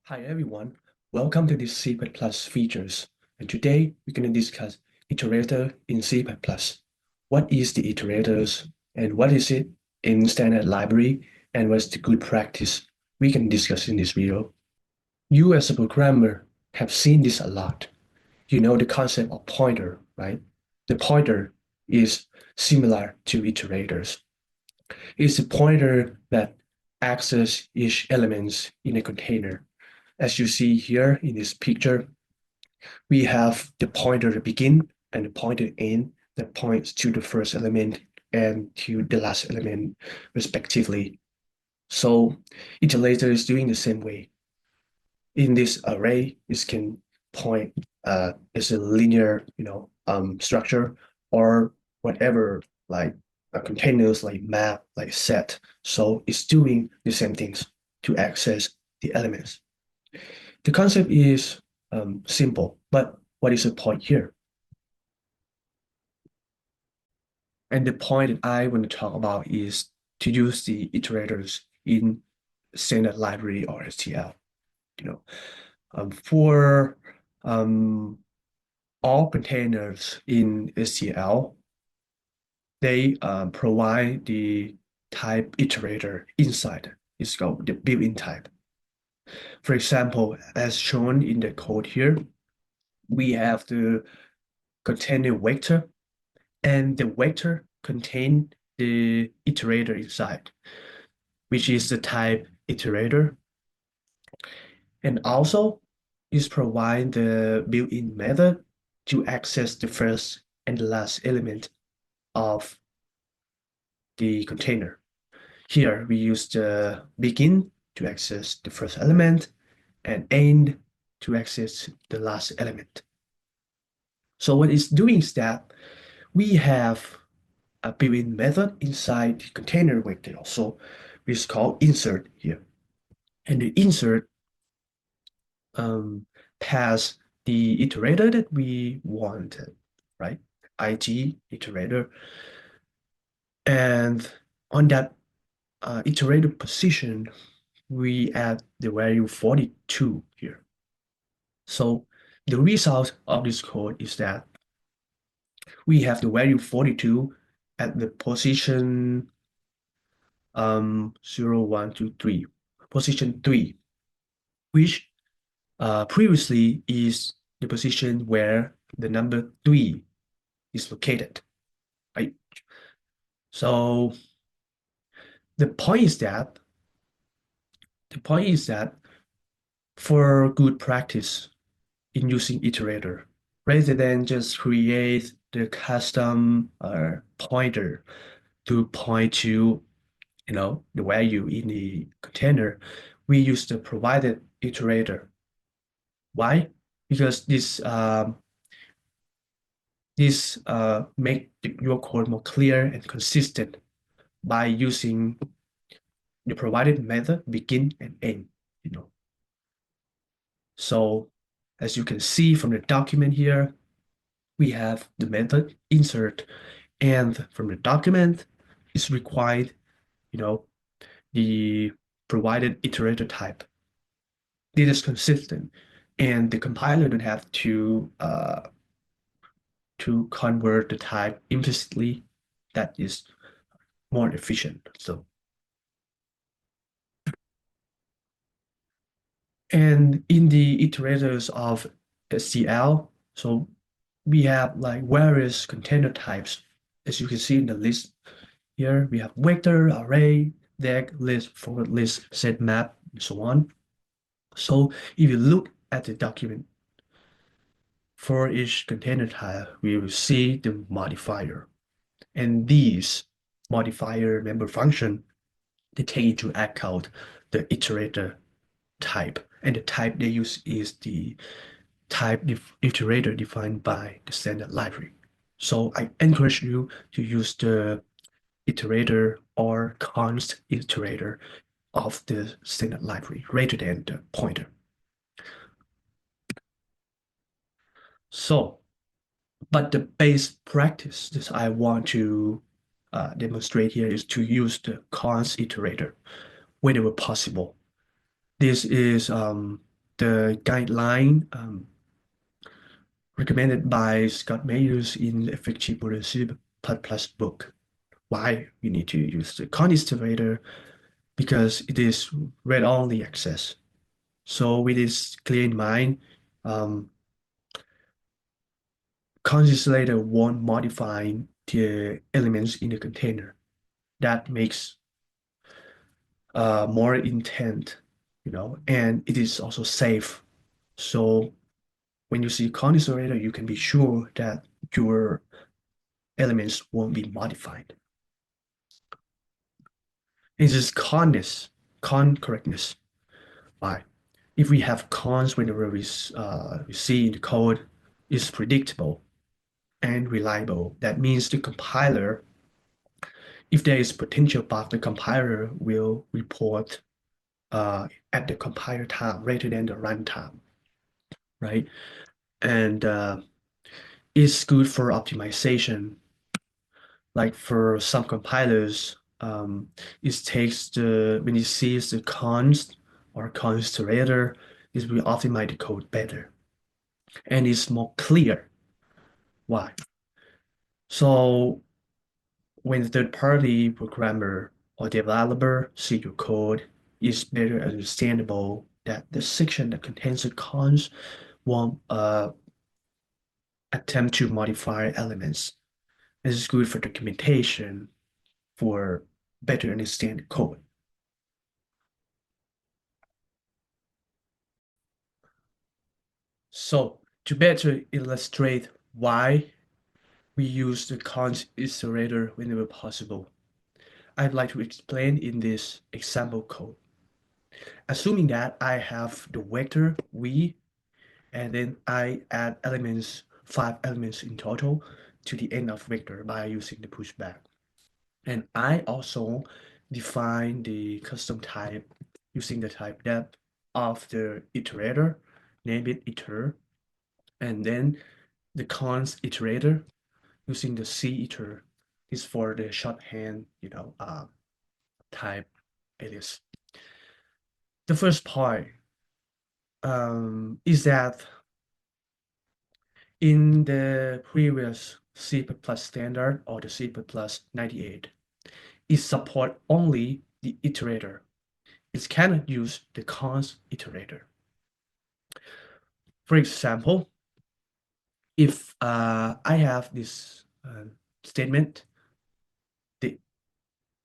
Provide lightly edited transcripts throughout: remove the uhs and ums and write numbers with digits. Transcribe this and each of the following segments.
Hi everyone, welcome to this C++ features. And today we're going to discuss iterator in C++. What is the iterators and what is it in standard library and what's the good practice we can discuss in this video. You as a programmer have seen this a lot. You know the concept of pointer, right? The pointer is similar to iterators. It's a pointer that accesses each element in a container. As you see here in this picture, we have the pointer at begin and the pointer end that points to the first element and to the last element respectively. So iterator is doing the same way. In this array, it can point as a linear, structure or whatever like containers like map, like set. So it's doing the same things to access the elements. The concept is simple, but what is the point here? And the point that I want to talk about is to use the iterators in standard library or STL. You know, for all containers in STL, they provide the type iterator inside. It's called the built-in type. For example, as shown in the code here, we have the container vector, and the vector contain the iterator inside, which is the type iterator. And also, it provides the built-in method to access the first and the last element of the container. Here, we use the begin to access the first element and end to access the last element. So what it's doing is that we have a built-in method inside the container vector also, which is called insert here. And the insert pass the iterator that we wanted, right? IG iterator. And on that iterator position, we add the value 42 here. So the result of this code is that we have the value 42 at the position 0, 1, 2, 3, position 3, which previously is the position where the number 3 is located, right? So the point is that for good practice in using iterator, rather than just create the custom pointer to point to the value in the container, we use the provided iterator. Why? Because this make your code more clear and consistent by using the provided method begin and end. You know. So as you can see from the document here, we have the method insert, and from the document is required, the provided iterator type. This is consistent, and the compiler don't have to convert the type implicitly. That is more efficient. So, and in the iterators of STL, so we have like various container types. As you can see in the list here, we have vector, array, deck, list, forward list, set map, and so on. So if you look at the document for each container type, we will see the modifier. And these modifier member function, they take into account the iterator type. And the type they use is the type iterator defined by the standard library. So I encourage you to use the iterator or const iterator of the standard library rather than the pointer. So, but the base practice that I want to demonstrate here is to use the const iterator whenever possible. This is the guideline recommended by Scott Mayers in the Effective Leadership Plus book. Why we need to use the Iterator? Because it is read-only access. So with this clear in mind, um, Iterator won't modify the elements in the container. That makes more intent, and it is also safe. So when you see condensator, you can be sure that your elements won't be modified. This is con correctness. Why? If we have cons whenever we see in the code is predictable and reliable, that means the compiler, if there is potential bug, the compiler will report at the compiler time rather than the runtime, right? And it's good for optimization. Like for some compilers, it takes when it sees the const or constrator, it will optimize the code better and it's more clear. Why? So when the third-party programmer or developer see your code, it's better understandable that the section that contains the cons won't attempt to modify elements. This is good for documentation, for better understand the code. So to better illustrate why we use the cons iterator whenever possible, I'd like to explain in this example code. Assuming that I have the vector v and then I add elements, 5 elements in total to the end of vector by using the pushback. And I also define the custom type using the type depth of the iterator, name it iter, and then the cons iterator using the C iter is for the shorthand, type alias. The first part is that in the previous C++ standard or the C++ 98, it support only the iterator. It cannot use the cons iterator. For example, if I have this statement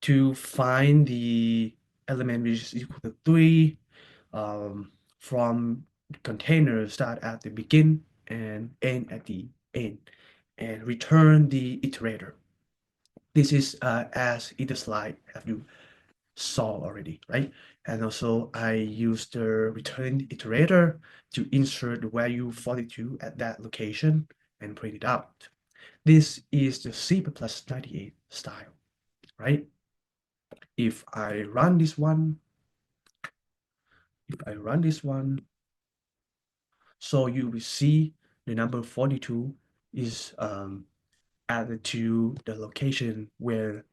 to find the element which is equal to 3 from container start at the begin and end at the end and return the iterator. This is as in the slide have you saw already, right? And also I use the return iterator to insert the value 42 at that location and print it out. This is the C++ 98 style, right? If I run this one, so you will see the number 42 is added to the location where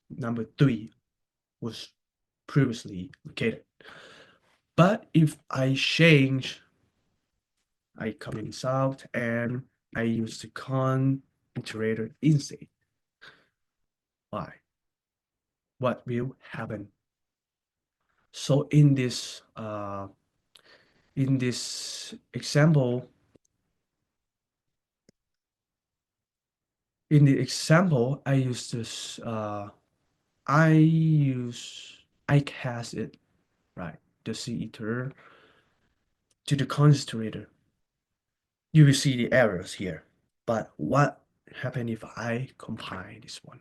number 3 was previously located. But if I change, I comment out and I use the con iterator instead. Why? What will happen? So in this example, I use this. I cast it right the C iter to the constrator. You will see the errors here. But what happens if I compile this one?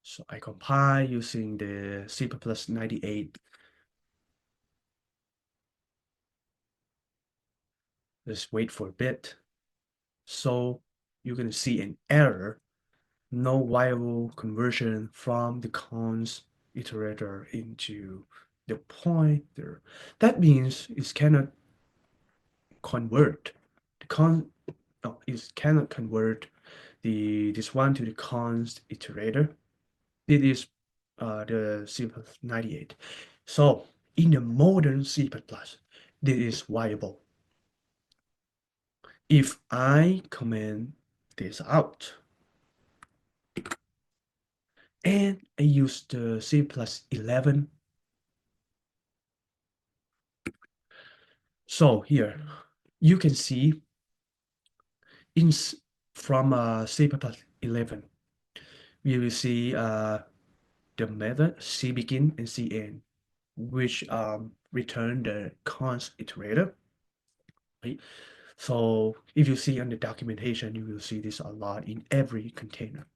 So I compile using the C++ 98. Just wait for a bit. So you're going to see an error, no viable conversion from the cons iterator into the pointer. That means it cannot convert the it cannot convert this one to the const iterator. It is the C++ 98. So in the modern C++, this is viable. If I comment this out and I use the C+11, so here you can see in from C+11, we will see the method cBegin and cEnd, which return the const iterator. Right? So if you see on the documentation, you will see this a lot in every container,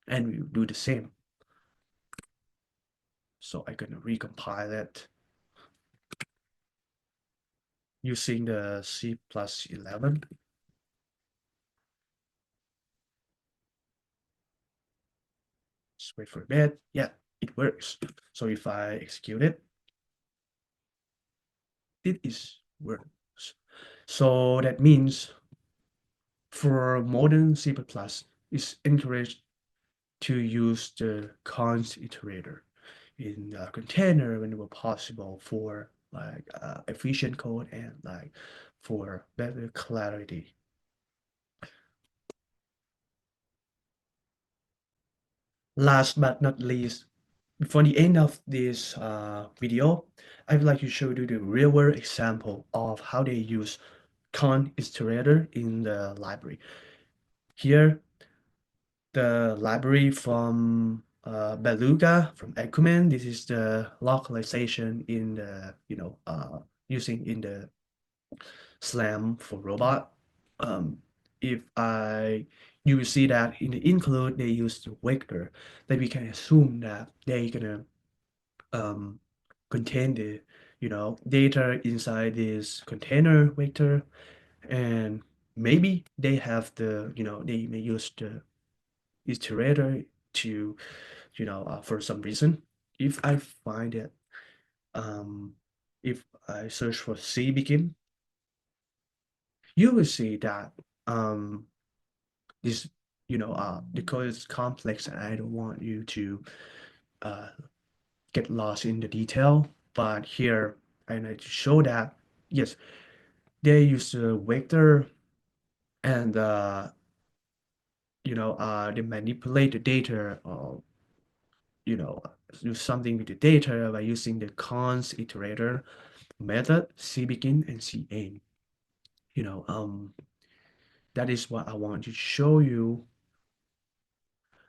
and we will do the same. So I'm gonna recompile it using the C+11. Let's wait for a bit. Yeah, it works. So if I execute it, it is works. So that means for modern C++, it's encouraged to use the const iterator in a container whenever possible for like efficient code and like for better clarity. Last but not least, before the end of this video, I would like to show you the real world example of how they use const iterator in the library. Here, the library from Beluga from Ecumen. This is the localization in the using in the Slam for robot. Um, if I you will see that in the include they use the vector, then we can assume that they gonna um, contain the data inside this container vector, and maybe they have the they may use the iterator to for some reason. If I find it, um, if I search for cBegin, you will see that this the code is complex and I don't want you to uh, get lost in the detail. But here I need to show that yes, they use the vector and they manipulate the data or you know do something with the data by using the const iterator method cBegin and cEnd. You know, that is what I want to show you.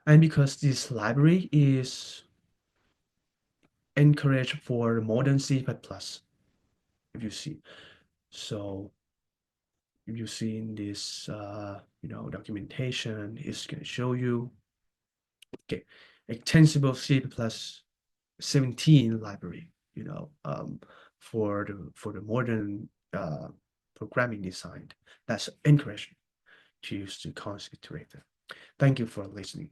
And because this library is encouraged for modern C++, if you see. So if you see in this, documentation, it's going to show you, okay, extensible C++ 17 library, for the modern programming design that's encouraged to use the const iterator. Thank you for listening.